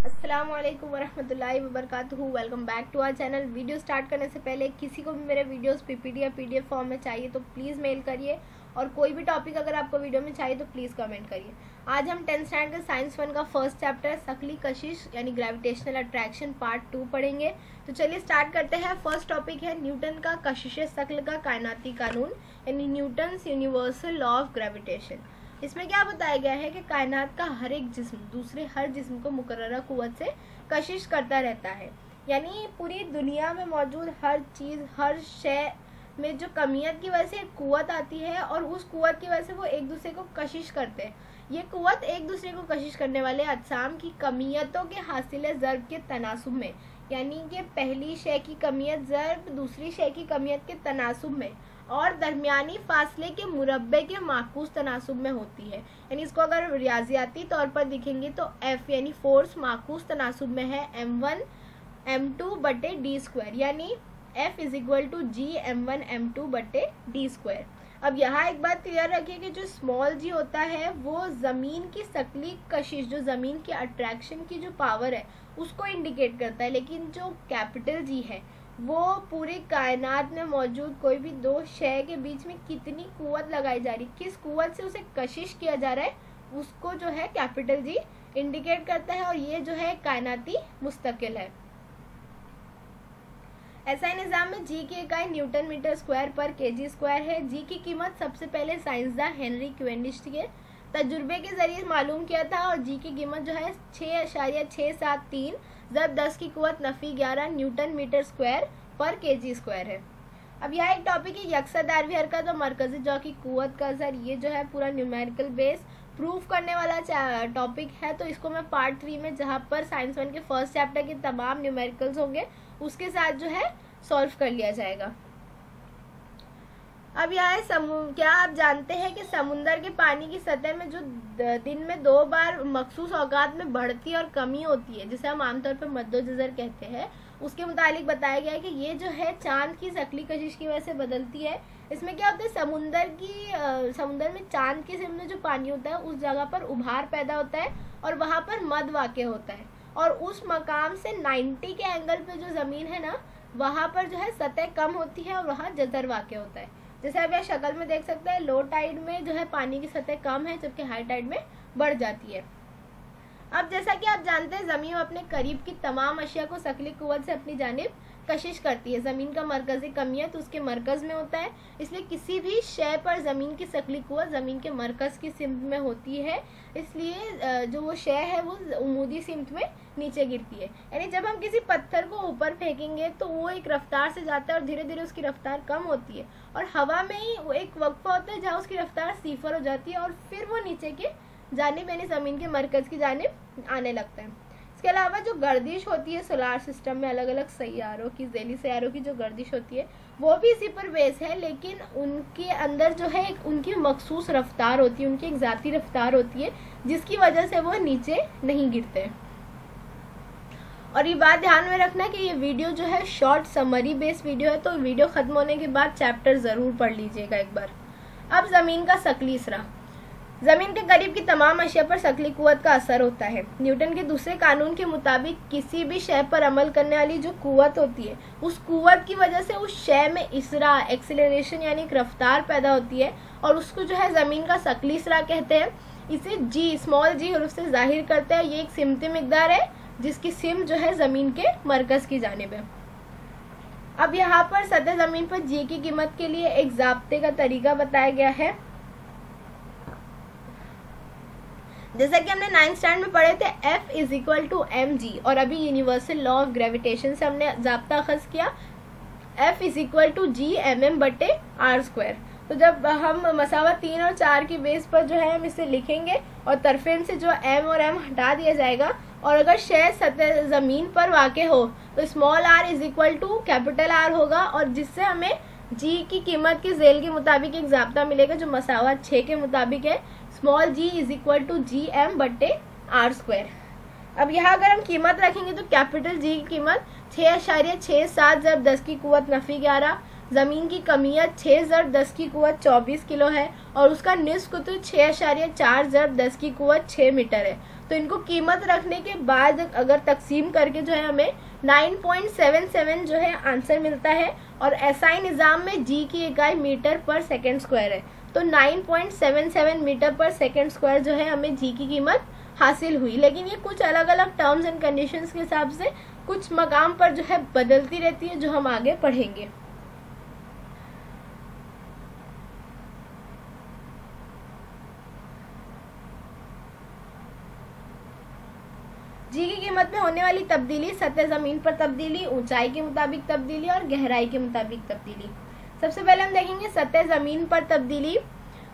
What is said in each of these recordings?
अस्सलामुअलैकुम वरहमतुल्लाहि वबरकातुहू। Welcome back to our channel. Video start करने से पहले किसी को भी मेरे वीडियोस पीपीटी या पीडीएफ फॉर्म में चाहिए तो प्लीज़ मेल करिए, और कोई भी टॉपिक अगर आपको वीडियो में चाहिए तो प्लीज़ कमेंट करिए। आज हम 10th स्टैंडर्ड का साइंस 1 का फर्स्ट चैप्टर शकली कशिश यानी ग्रेविटेशनल अट्रैक्शन पार्ट 2 पढ़ेंगे। तो चलिए स्टार्ट करते हैं। फर्स्ट टॉपिक है न्यूटन का कशिश शकल का कायनाती कानून यानी Newton's universal law of gravitation. इसमें क्या बताया गया है कि कायनात का हर एक जिस्म दूसरे हर जिस्म को मुकर्ररा कुव्वत से कशिश करता रहता है, यानी पूरी दुनिया में मौजूद हर चीज़ हर शय में जो कमियत की वजह से एक कुव्वत आती है और उस कुव्वत की वजह से वो एक दूसरे को कशिश करते हैं। ये कुव्वत एक दूसरे को कशिश करने वाले अजसाम की कमियतों के हासिल ज़र्ब के तनासुब में, यानी कि पहली शय की कमियत ज़र्ब दूसरी शय की कमियत के तनासुब में और दरमियानी फासले के मुरब्बे के माकूस तनासुब में होती है। यानी इसको अगर रियाजियाती तौर पर दिखेंगे तो F यानी फोर्स माकूस तनासुब में है m1 m2 बटे डी स्क्वायर, यानी F is equal to G m1 m2 बटे डी स्क्वायर। अब यहाँ एक बात क्लियर रखिए कि जो स्मॉल जी होता है वो ज़मीन की शकली कशिश, जो ज़मीन की अट्रैक्शन की जो पावर है उसको इंडिकेट करता है, लेकिन जो कैपिटल जी है वो पूरी कायनात में मौजूद कोई भी दो शय के बीच में कितनी कुव्वत लगाई जा रही, किस कुव्वत से उसे कशिश किया जा रहा है, उसको जो है कैपिटल जी इंडिकेट करता है। और ये जो है कायनाती मुस्तकिल है। ऐसा निज़ाम में जी की इकाई न्यूटन मीटर स्क्वायर पर केजी स्क्वायर है। जी की कीमत सबसे पहले साइंसदान हेनरी क्वेंडिश के तजुर्बे के जरिए मालूम किया था, और जी की कीमत जो है 6.673 ज़रब 10 की कुव्वत नफी 11 न्यूटन मीटर स्क्वायर पर केजी स्क्वायर है। अब यहाँ एक टॉपिक है यकसा दायरवी हरकत और मरकजी जौ की कुव्वत का असर। ये जो है पूरा न्यूमेरिकल बेस प्रूफ करने वाला टॉपिक है, तो इसको मैं पार्ट 3 में, जहाँ पर साइंस 1 के फर्स्ट चैप्टर के तमाम न्यूमेरिकल्स होंगे उसके साथ जो है सॉल्व कर लिया जाएगा। अब यहाँ क्या आप जानते हैं कि समुंदर के पानी की सतह में जो दिन में 2 बार मखसूस औकात में बढ़ती और कमी होती है, जिसे हम आमतौर पर मद्दोजज़र कहते हैं, उसके मुतालिक बताया गया है कि ये जो है चांद की शकली कशिश की वजह से बदलती है। इसमें क्या होता है, समुंदर में चांद के सिम में जो पानी होता है उस जगह पर उभार पैदा होता है और वहाँ पर मद वाक़ होता है, और उस मकाम से 90 के एंगल पे जो ज़मीन है ना वहाँ पर जो है सतह कम होती है और वहाँ जज़र वाक़ होता है। जैसे आप यह शक्ल में देख सकते हैं, लो टाइड में जो है पानी की सतह कम है जबकि हाई टाइड में बढ़ जाती है। अब जैसा कि आप जानते हैं ज़मीन अपने करीब की तमाम अशिया को शकली कुव्वत से अपनी जानिब कशिश करती है। ज़मीन का मरकज़ी कमियत उसके मरकज़ में होता है, इसलिए किसी भी शय पर ज़मीन की शकली कुव्वत ज़मीन के मरकज़ की सिमत में होती है, इसलिए जो वो शय है वो उमूदी सिमत में नीचे गिरती है। यानी जब हम किसी पत्थर को ऊपर फेंकेंगे तो वो एक रफ्तार से जाता है और धीरे धीरे उसकी रफ्तार कम होती है, और हवा में ही वो एक वक्फा होता है जहाँ उसकी रफ्तार 0 हो जाती है और फिर वो नीचे की जानिब यानी ज़मीन के मरकज़ की जानिब आने लगता है। इसके अलावा जो गर्दिश होती है सोलार सिस्टम में अलग अलग सैयारों की, ज़ैली सैयारों की जो गर्दिश होती है वो भी इसी पर बेस है, लेकिन उनके अंदर जो है उनकी मखसूस रफ्तार होती है, उनकी एक ज़ाती रफ्तार होती है जिसकी वजह से वो नीचे नहीं गिरते। और ये बात ध्यान में रखना कि ये वीडियो जो है शॉर्ट समरी बेस्ड वीडियो है, तो वीडियो ख़त्म होने के बाद चैप्टर ज़रूर पढ़ लीजिएगा एक बार। अब ज़मीन का शकली इसरा। ज़मीन के करीब की तमाम अशिया पर शकली कुव्वत का असर होता है। न्यूटन के दूसरे कानून के मुताबिक किसी भी शय पर अमल करने वाली जो कुव्वत होती है उस कुव्वत की वजह से उस शय में इसरा एक्सेलरेशन यानी एक रफ्तार पैदा होती है, और उसको जो है ज़मीन का शकली इसरा कहते हैं। इसे जी स्मॉल जी हरूफ से जाहिर करते हैं। ये एक सिमती मिकदार है जिसकी सिम जो है ज़मीन के मरकज़ की जानिब है। अब यहाँ पर सतह ज़मीन पर जी की कीमत के लिए एक ज़ाब्ते का तरीका बताया गया है। जैसा कि हमने 9th स्टैंडर्ड में पढ़े थे F is equal to mg, और अभी यूनिवर्सल लॉ ऑफ ग्रेविटेशन से हमने ज़ाब्ता अखज़ किया F is equal to G mm बटे r स्क्वायर। तो जब हम मसावा 3 और 4 की बेस पर जो है हम इसे लिखेंगे और तरफेन से जो m और m हटा दिया जाएगा, और अगर शय सतह ज़मीन पर वाक़े हो तो small r is equal to capital R होगा, और जिससे हमें g की कीमत के झेल के मुताबिक एक ज़ाब्ता मिलेगा जो मसावा 6 के मुताबिक है, small g is equal to G m बटे r स्क्वायर। अब यहाँ अगर हम कीमत रखेंगे तो कैपिटल जी की कीमत 6.67 ज़रब 10 की कुव्वत नफी 11, ज़मीन की कमियत 6 ज़रब 10 की कुव्वत 24 किलो है, और उसका निस्फ तो 6.4 ज़रब 10 की कुव्वत 6 मीटर है। तो इनको कीमत रखने के बाद अगर तकसीम करके जो है हमें 9.77 जो है आंसर मिलता है। और एसआई निज़ाम में जी की इकाई मीटर पर सेकेंड स्क्वायर है, तो 9.77 मीटर पर सेकेंड स्क्वायर जो है हमें जी की कीमत हासिल हुई। लेकिन ये कुछ अलग अलग टर्म्स एंड कंडीशंस के हिसाब से कुछ मकाम पर जो है बदलती रहती है, जो हम आगे पढ़ेंगे। जी की कीमत में होने वाली तब्दीली, सतह जमीन पर तब्दीली, ऊंचाई के मुताबिक तब्दीली और गहराई के मुताबिक तब्दीली। सबसे पहले हम देखेंगे सतह जमीन पर तब्दीली।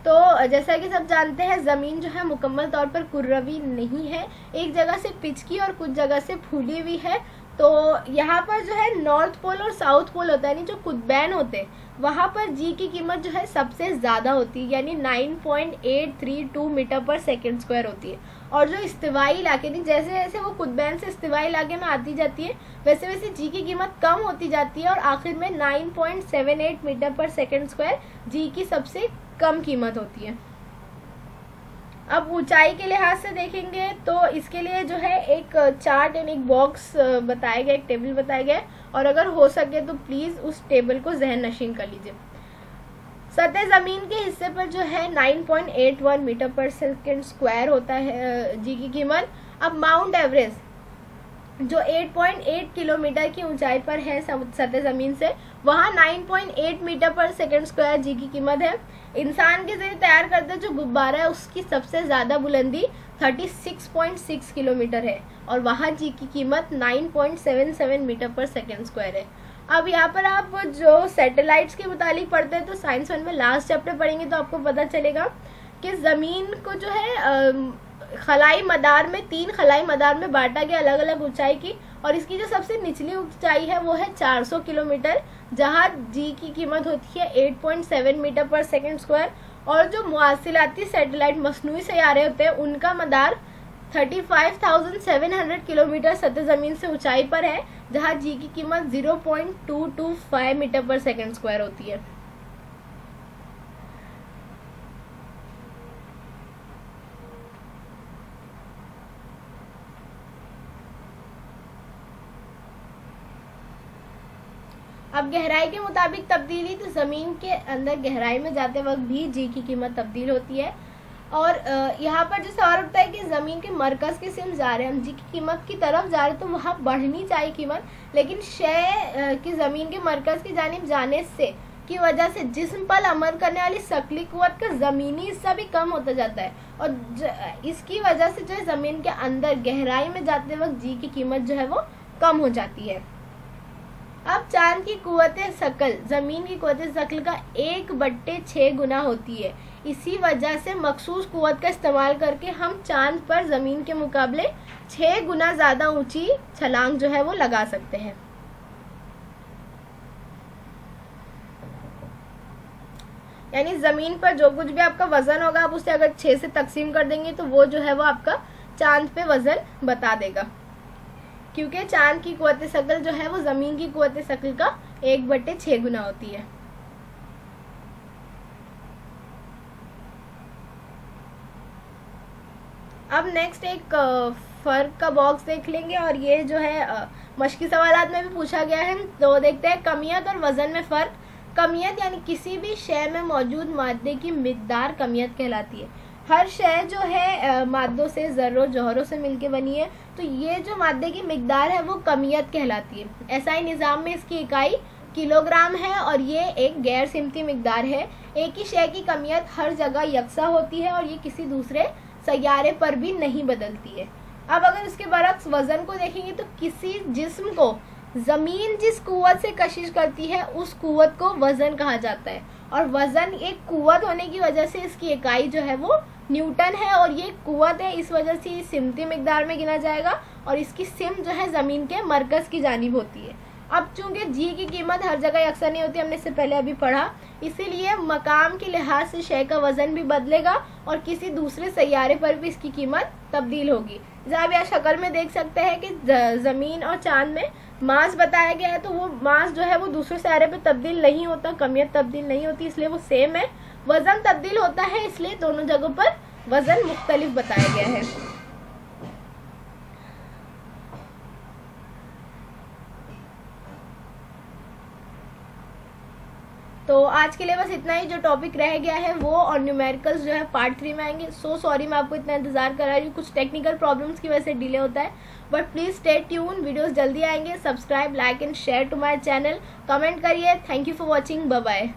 तो जैसा कि सब जानते हैं, जमीन जो है मुकम्मल तौर पर कुर्रवी नहीं है, एक जगह से पिचकी और कुछ जगह से फूली हुई है। तो यहाँ पर जो है नॉर्थ पोल और साउथ पोल होता है, यानी जो कुतबैन होते हैं, वहाँ पर जी की कीमत जो है सबसे ज़्यादा होती है, यानी 9.832 मीटर पर सेकेंड स्क्वायर होती है। और जो इस्तिवाई इलाके, जैसे जैसे वो कुतबैन से इस्तिवाई इलाके में आती जाती है, वैसे वैसे जी की कीमत कम होती जाती है और आखिर में 9.78 मीटर पर सेकेंड स्क्वायर जी की सबसे कम कीमत होती है। अब ऊंचाई के लिहाज से देखेंगे तो इसके लिए जो है एक चार्ट यानी एक बॉक्स बताया गया, एक टेबल बताया गया है, और अगर हो सके तो प्लीज उस टेबल को जहन नशीन कर लीजिए। सतह जमीन के हिस्से पर जो है 9.81 मीटर पर सेकेंड स्क्वायर होता है जी की कीमत। अब माउंट एवरेस्ट जो 8.8 किलोमीटर की ऊंचाई पर है सतह जमीन से, वहाँ 9.8 मीटर पर सेकेंड स्क्वायर जी की कीमत है। इंसान के जरिए तैयार करते जो गुब्बारा है उसकी सबसे ज्यादा बुलंदी 36.6 किलोमीटर है और वहाँ जी की कीमत 9.77 मीटर पर सेकेंड स्क्वायर है। अब यहाँ पर आप जो सैटेलाइट्स के मुतालिक पढ़ते हैं तो साइंस 1 में लास्ट चैप्टर पढ़ेंगे तो आपको पता चलेगा कि जमीन को जो है खलाई मदार में 3 खलाई मदार में बांटा गया अलग अलग ऊंचाई की, और इसकी जो सबसे निचली ऊंचाई है वो है 400 किलोमीटर, जहां जी की कीमत होती है 8.7 मीटर पर सेकेंड स्क्वायर। और जो मुआसिलाती सैटेलाइट मसनूई सैयारे होते हैं उनका मदार 35,700 किलोमीटर सतह जमीन से ऊंचाई पर है, जहां जी की कीमत 0.225 मीटर पर सेकेंड स्क्वायर होती है। अब गहराई के मुताबिक तब्दीली, तो जमीन के अंदर गहराई में जाते वक्त भी जी की कीमत तब्दील होती है। और यहाँ पर जो सवाल उठता है कि जमीन के मरकज की सिम जा रहे हैं, हम जी की कीमत की तरफ जा रहे हैं तो वहाँ बढ़नी चाहिए कीमत, लेकिन शय की जमीन के मरकज की जानिब जाने से की वजह से जिस्म पर अमल करने वाली शकली कुव्वत का जमीनी हिस्सा भी कम होता जाता है, और इसकी वजह से जो है जमीन के अंदर गहराई में जाते वक्त जी की कीमत जो है वो कम हो जाती है। अब चांद की कुव्वते शकल जमीन की कुव्वते शकल का 1/6 गुना होती है। इसी वजह से मखसूस कुव्वत का इस्तेमाल करके हम चांद पर जमीन के मुकाबले 6 गुना ज्यादा ऊंची छलांग जो है वो लगा सकते हैं। यानी जमीन पर जो कुछ भी आपका वजन होगा आप उसे अगर 6 से तकसीम कर देंगे तो वो जो है वो आपका चांद पे वजन बता देगा, क्योंकि चांद की कुव्वते शकल जो है वो जमीन की कुव्वते शकल का 1/6 गुना होती है। अब नेक्स्ट एक फर्क का बॉक्स देख लेंगे, और ये जो है मश्की सवालात में भी पूछा गया है। तो देखते हैं कमियत और वजन में फर्क। कमियत यानी किसी भी शय में मौजूद मादे की मिकदार कमियत कहलाती है। हर शय जो है मादों से ज़र्रों जौहरों से मिलके बनी है, तो ये जो मादे की मिकदार है वो कमियत कहलाती है। एसआई निज़ाम में इसकी इकाई किलोग्राम है और ये एक गैर सिमती मिकदार है। एक ही शय की कमियत हर जगह यकसा होती है और ये किसी दूसरे सैयारे पर भी नहीं बदलती है। अब अगर इसके बरक्स वजन को देखेंगे तो किसी जिस्म को जमीन जिस कुव्वत से कशिश करती है उस कुव्वत को वजन कहा जाता है, और वजन एक कुव्वत होने की वजह से इसकी इकाई जो है वो न्यूटन है, और ये कुव्वत है इस वजह से ये सिमती मिकदार में गिना जाएगा और इसकी सिम जो है जमीन के मरकज की जानिब होती है। अब चूंकि जी की कीमत हर जगह यकसा नहीं होती, हमने इससे पहले अभी पढ़ा, इसीलिए मकाम के लिहाज से शय का वजन भी बदलेगा और किसी दूसरे सैयारे पर भी इसकी कीमत तब्दील होगी। जहाँ आप यहाँ शक्ल में देख सकते हैं कि जमीन और चांद में मास बताया गया है, तो वो मास जो है वो दूसरे सैयारे पे तब्दील नहीं होता, कमियत तब्दील नहीं होती, इसलिए वो सेम है। वजन तब्दील होता है, इसलिए दोनों जगहों पर वजन मुख्तलिफ बताया गया है। तो आज के लिए बस इतना ही। जो टॉपिक रह गया है वो और न्यूमेरिकल्स जो है पार्ट 3 में आएंगे। सो सॉरी मैं आपको इतना इंतजार करा रही हूँ, कुछ टेक्निकल प्रॉब्लम्स की वजह से डिले होता है, but please stay tuned, videos जल्दी आएंगे। Subscribe, like and share to my channel, comment करिए। Thank you for watching, bye bye.